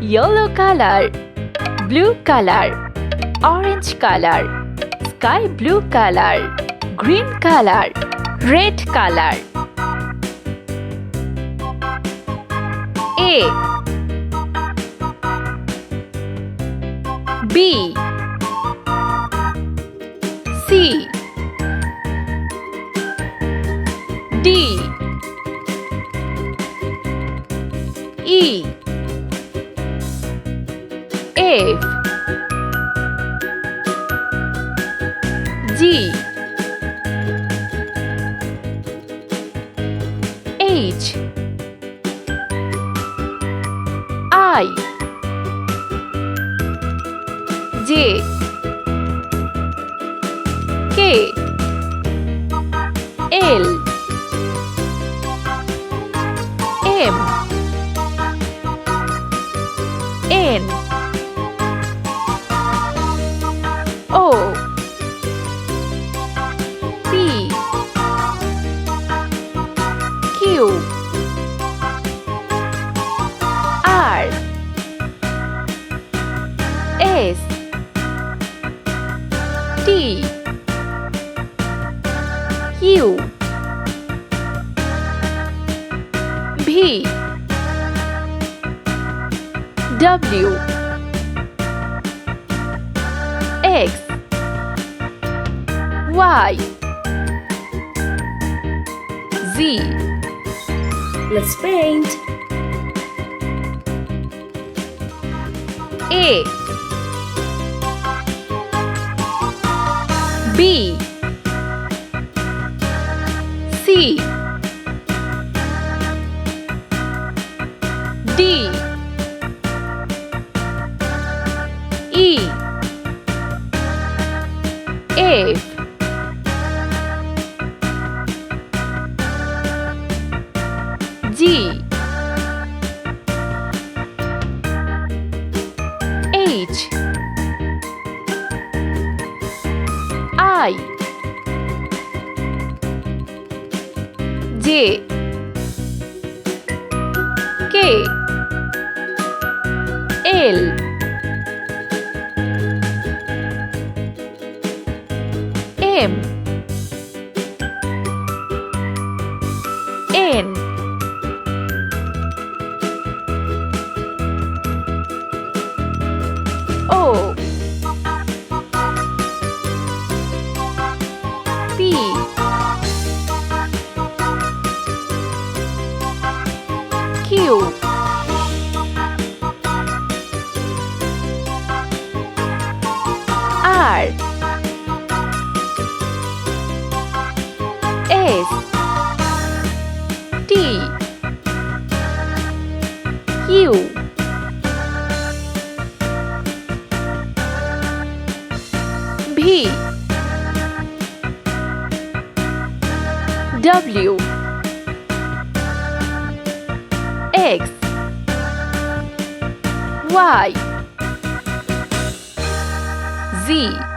yellow color, blue color, orange color, sky blue color, green color, red color. A B C D E F G H I J K L M N O P Q R S T U V W X Y Z. Let's paint. A B C D E F G H I J K L M N O P Q R S T U V W X Y Z.